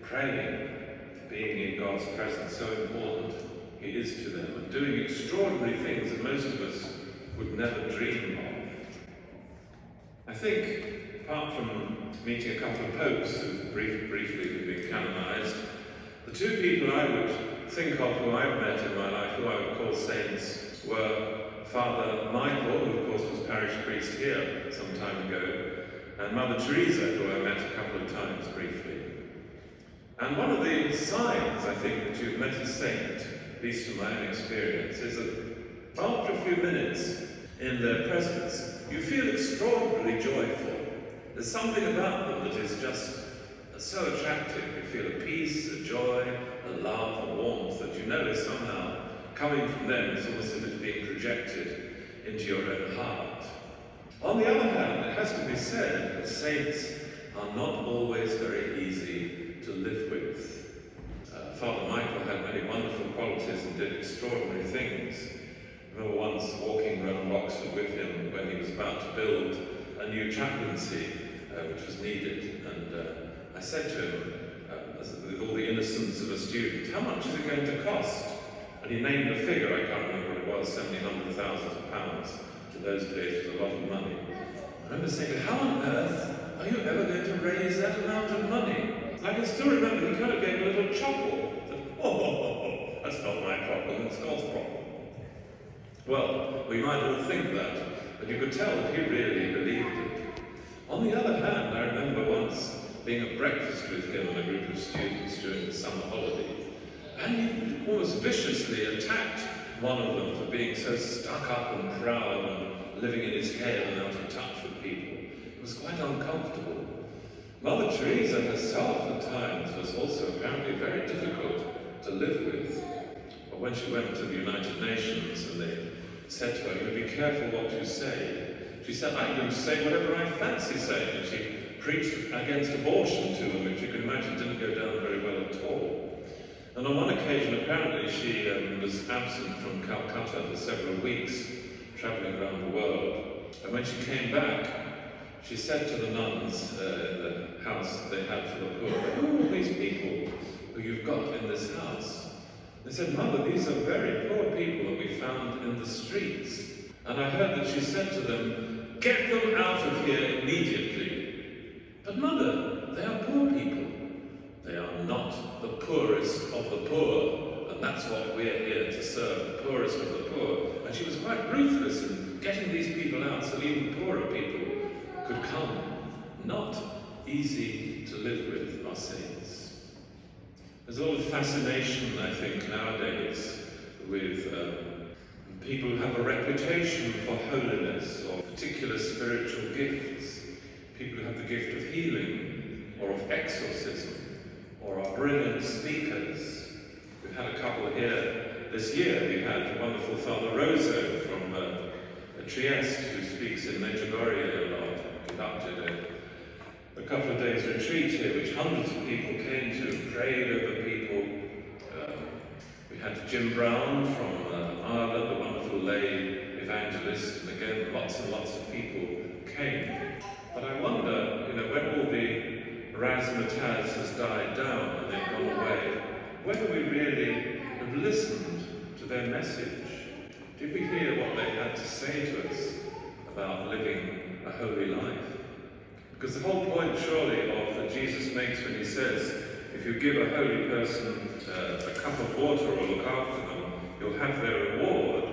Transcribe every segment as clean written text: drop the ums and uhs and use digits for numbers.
praying, being in God's presence, so important it is to them, and doing extraordinary things that most of us would never dream of. I think, apart from meeting a couple of popes who briefly have been canonized, the two people I would think of who I've met in my life, who I would call saints, were Father Michael, who of course was parish priest here some time ago, and Mother Teresa, who I met a couple of times briefly. And one of the signs, I think, that you've met a saint, at least from my own experience, is that after a few minutes in their presence, you feel extraordinarily joyful. There's something about them that is just so attractive. You feel a peace, a joy, a love, a warmth that you know is somehow coming from them. It's almost as if it's being projected into your own heart. On the other hand, it has to be said that saints are not always very easy to live with. Father Michael had many wonderful qualities and did extraordinary things. I remember once walking around Oxford with him when he was about to build a new chaplaincy, which was needed, and I said to him, with all the innocence of a student, "How much is it going to cost?" And he named a figure, I can't remember what it was, several hundred thousand pounds. In those days it was a lot of money. I remember saying, "How on earth are you ever going to raise that amount of money?" I can still remember he kind of gave a little chuckle. Oh, that's not my problem, it's God's problem. Well, we might all think that, but you could tell that he really believed it. On the other hand, I remember once being at breakfast with him and a group of students during the summer holiday, and he almost viciously attacked one of them for being so stuck up and proud and living in his head and out of touch with people. It was quite uncomfortable. Mother Teresa herself at times was also apparently very difficult to live with. But when she went to the United Nations and they said to her, "You be careful what you say," she said, "I'm going to say whatever I fancy saying." And she preached against abortion to them, which you can imagine didn't go down very well at all. And on one occasion, apparently, she was absent from Calcutta for several weeks, travelling around the world. And when she came back, she said to the nuns in the house they had for the poor, "Who are all these people who you've got in this house?" They said, "Mother, these are very poor people that we found in the streets." And I heard that she said to them, "Get them out of here immediately." "But Mother, they are poor people." "They are not the poorest of the poor, and that's what we're here to serve, the poorest of the poor." And she was quite ruthless in getting these people out so even poorer people could come. Not easy to live with, our saints. There's a lot of fascination, I think, nowadays with people who have a reputation for holiness or particular spiritual gifts. People who have the gift of healing or of exorcism or are brilliant speakers. We've had a couple here this year. We had the wonderful Father Rosa from Trieste, who speaks in Medjugorje a lot, conducted a couple of days retreat here, which hundreds of people came to and prayed over people. We had Jim Brown from Ireland, a wonderful lay evangelist, and again, lots and lots of people came. But I wonder, when all the razzmatazz has died down and they've gone away, whether we really have listened to their message. Did we hear what they had to say to us about living a holy life? Because the whole point, surely, of that Jesus makes when he says, if you give a holy person a cup of water or look after them, you'll have their reward,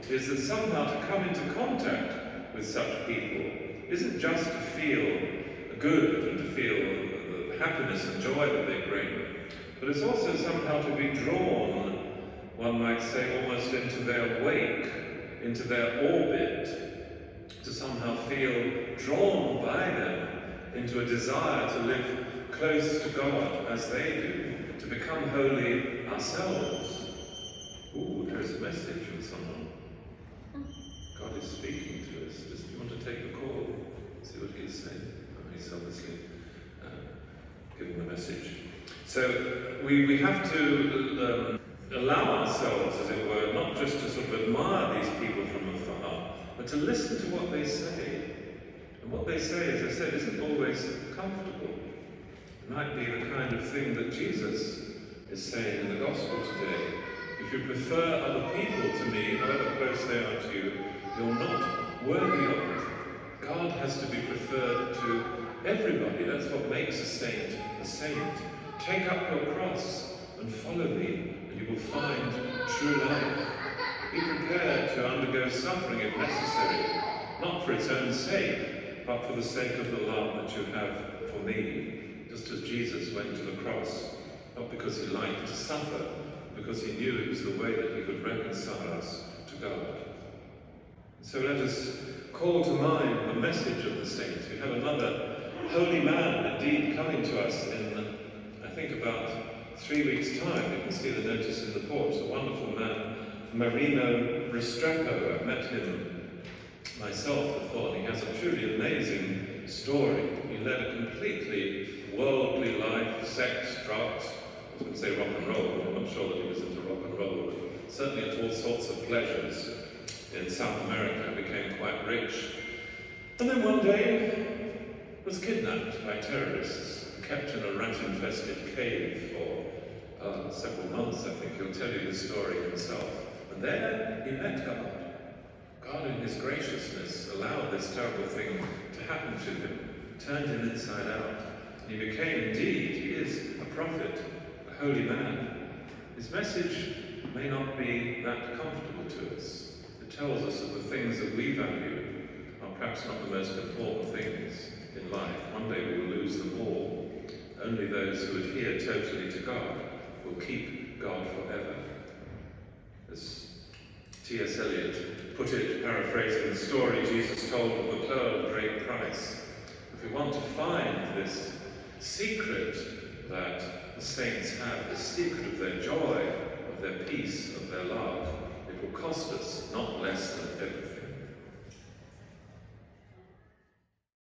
is that somehow to come into contact with such people isn't just to feel good and to feel the happiness and joy that they bring, but it's also somehow to be drawn, one might say, almost into their wake, into their orbit, to somehow feel drawn by them into a desire to live close to God as they do, to become holy ourselves. Ooh, there's a message from someone. God is speaking to us. Do you want to take the call? See what he's saying? Oh, he's obviously giving the message. So we have to allow ourselves, as it were, not just to sort of admire these people from afar, but to listen to what they say. And what they say, as I said, isn't always comfortable. It might be the kind of thing that Jesus is saying in the gospel today. If you prefer other people to me, however close they are to you, you're not worthy of it. God has to be preferred to everybody. That's what makes a saint a saint. Take up your cross and follow me, and you will find true life. Be prepared to undergo suffering if necessary, not for its own sake, but for the sake of the love that you have for me, just as Jesus went to the cross, not because he liked to suffer, because he knew it was the way that he could reconcile us to God. So let us call to mind the message of the saints. We have another holy man indeed coming to us in, I think, about 3 weeks' time. You can see the notice in the porch. A wonderful man, Marino Restrepo. I met him myself before, and he has a truly amazing story. He led a completely worldly life, sex, drugs. I was going to say rock and roll, but I'm not sure that he was into rock and roll, but certainly into all sorts of pleasures in South America, became quite rich. And then one day was kidnapped by terrorists and kept in a rat-infested cave for several months, I think. He'll tell you the story himself. And there he met God. God in his graciousness allowed this terrible thing to happen to him, turned him inside out. And he became indeed, he is a prophet, a holy man. His message may not be that comfortable to us. It tells us that the things that we value are perhaps not the most important things in life. One day we will lose them all. Only those who adhere totally to God will keep God forever. As T.S. Eliot put it, paraphrasing the story Jesus told of the pearl of great price, if we want to find this secret that the saints have, the secret of their joy, of their peace, of their love, it will cost us